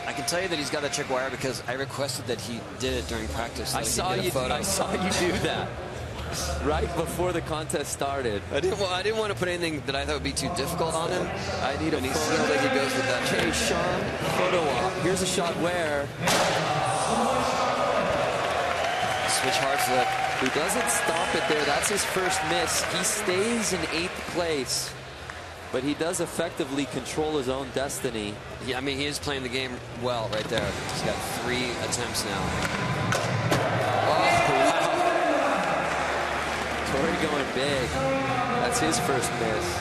I can tell you that he's got that trick wire because I requested that he did it during practice. So I saw you do that right before the contest started. I didn't want to put anything that I thought would be too difficult on him. I need a and he photo. seems like he goes with that. Hey, Sean, photo op. Here's a shot where. Switch hard flip. He doesn't stop it there. That's his first miss. He stays in 8th place, but he does effectively control his own destiny. Yeah, I mean, he is playing the game well right there. He's got 3 attempts now. Tori going big. That's his first miss.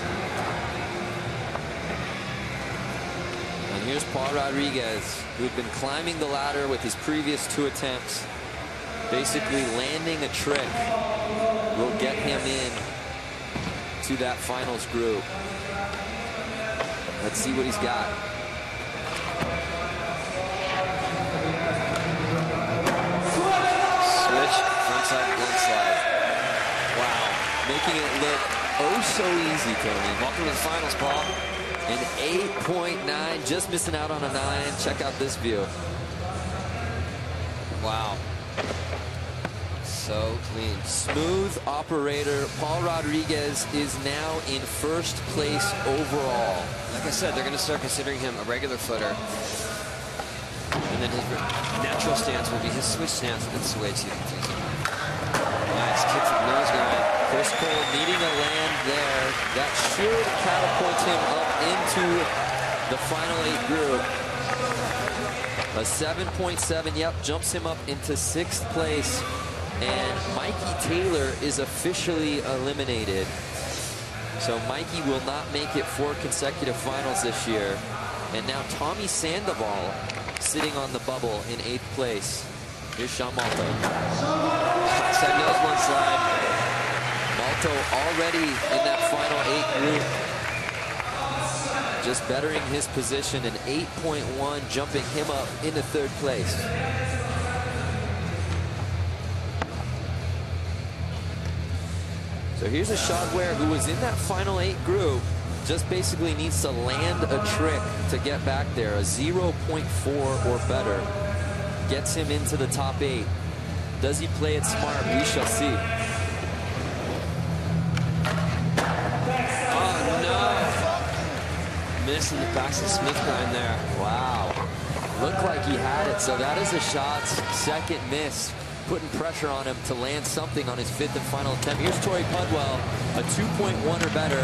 And here's Paul Rodriguez, who had been climbing the ladder with his previous 2 attempts. Basically landing a trick will get him in to that finals group. Let's see what he's got. Switch, frontside blunt slide. Wow, making it look oh so easy, Tony. Welcome to the finals, Paul. An 8.9, just missing out on a 9. Check out this view. Wow. So clean. Smooth operator. Paul Rodriguez is now in 1st place overall. Like I said, they're going to start considering him a regular footer. And then his natural stance will be his switch stance. That's way too confusing. Nice kick to the nose grind. Chris Cole needing a land there. That should catapult him up into the final 8 group. A 7.7, yep, jumps him up into 6th place. And Mikey Taylor is officially eliminated. So Mikey will not make it 4 consecutive finals this year. And now Tommy Sandoval sitting on the bubble in 8th place. Here's Sean Malto. Side nose one slide. Malto already in that final 8 group. Just bettering his position, an 8.1, jumping him up into 3rd place. So here's a shot where who was in that final 8 group just basically needs to land a trick to get back there. A 0.4 or better gets him into the top 8. Does he play it smart? We shall see. Oh no! Miss in the Baxter Smith grind there. Wow. Looked like he had it. So that is a shot's 2nd miss, putting pressure on him to land something on his 5th and final attempt. Here's Torrey Pudwell, a 2.1 or better.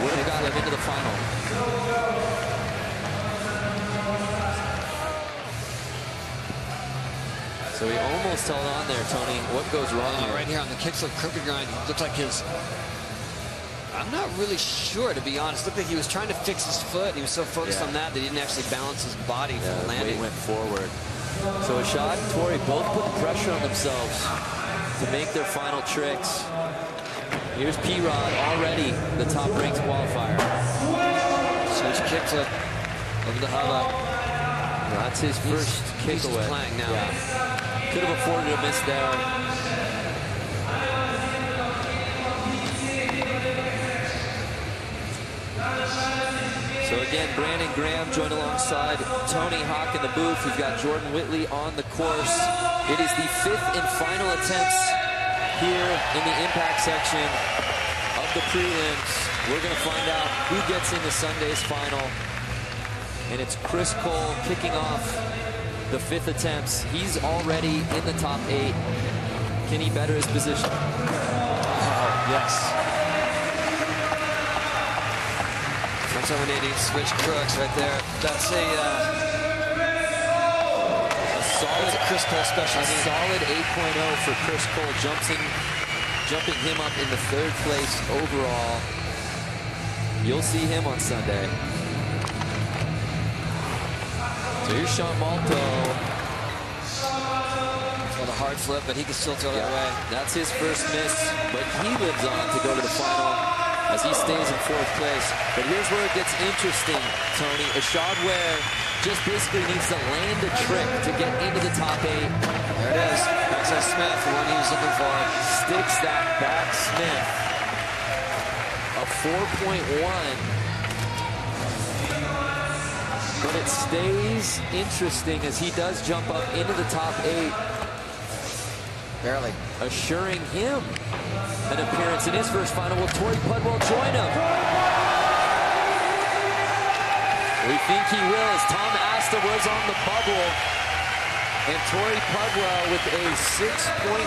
Would have got him into the final. So he almost held on there, Tony. What goes wrong here? Right here on the kickflip crooked grind, he looked like his... I'm not really sure, to be honest. Looked like he was trying to fix his foot. He was so focused on that he didn't actually balance his body for the landing. Weight went forward. So Ashad and Torrey both putting pressure on themselves to make their final tricks. Here's P-Rod, already the top-ranked qualifier. Switch kickflip over the hubba. That's his first kick he's away. Playing now. Yeah. Could have afforded a miss there. So again, Brandon Graham joined alongside Tony Hawk in the booth. We've got Jordan Whitley on the course. It is the 5th and final attempts here in the impact section of the prelims. We're going to find out who gets into Sunday's final. And it's Chris Cole kicking off the 5th attempts. He's already in the top 8. Can he better his position? Oh, yes. Front 780, switch crooks right there. That's a solid Chris Cole special. A solid 8.0 for Chris Cole, jumping him up in the 3rd place overall. You'll see him on Sunday. So here's Sean Malto. With a hard flip, but he can still throw that away. That's his first miss, but he lives on to go to the final as he stays in 4th place. But here's where it gets interesting, Tony. Ashad Ware just basically needs to land a trick to get into the top 8. There it is. Backside Smith, the one he was looking for. Sticks that back Smith. A 4.1. But it stays interesting as he does jump up into the top 8. Barely. Assuring him an appearance in his first final. Will Torrey Pudwell join him? We think he will, as Tom Asta was on the bubble. And Torrey Pudwell with a 6.5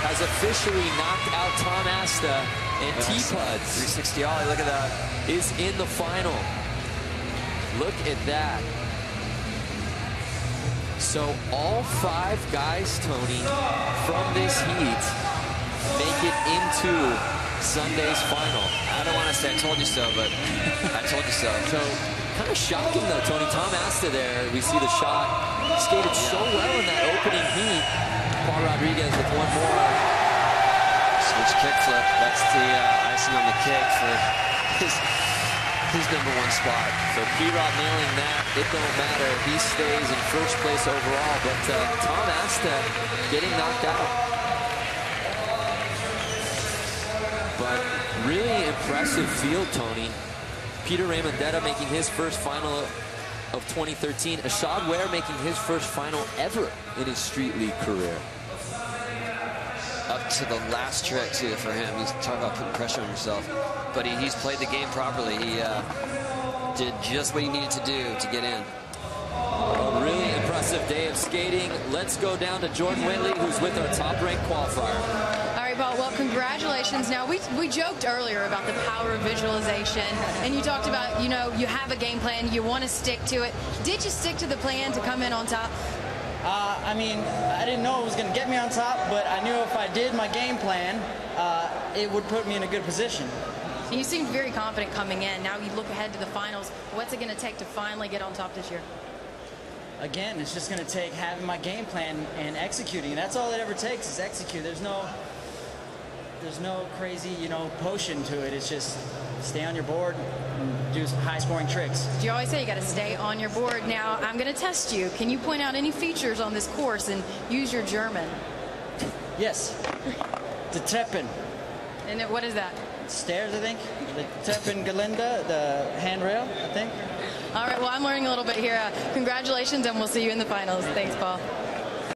has officially knocked out Tom Asta. And T-Puds 360 ollie, look at that. Is in the final. Look at that. So all 5 guys, Tony, from this heat make it into Sunday's final. I don't want to say I told you so, but I told you so. So kind of shocking though, Tony. Tom Asta there, we see the shot. Skated so well in that opening heat. Paul Rodriguez with one more. Switch kickflip. That's the icing on the cake for his #1 spot. So P-Rod nailing that. It don't matter. He stays in 1st place overall, but Tom Asta getting knocked out. But really impressive field, Tony. Peter Raymondetta making his first final of 2013. Ashad Ware making his first final ever in his Street League career. Up to the last trick, too, for him. He's talking about putting pressure on yourself. But he's played the game properly. He did just what he needed to do to get in. A really impressive day of skating. Let's go down to Jordan Whitley, who's with our top-ranked qualifier. All right, Paul, well, congratulations. Now, we joked earlier about the power of visualization, and you talked about, you know, you have a game plan, you want to stick to it. Did you stick to the plan to come in on top? I mean, I didn't know it was going to get me on top, but I knew if I did my game plan, it would put me in a good position. You seemed very confident coming in. Now you look ahead to the finals. What's it going to take to finally get on top this year? Again, it's just going to take having my game plan and executing. That's all it ever takes is execute. There's no crazy, you know, potion to it. It's just stay on your board and do some high-scoring tricks. You always say you got to stay on your board. Now, I'm going to test you. Can you point out any features on this course and use your German? Yes. The Treppen. And what is that? Stairs, I think. The Treppengeländer, the handrail, I think. All right, well, I'm learning a little bit here. Congratulations, and we'll see you in the finals. Thanks, Paul.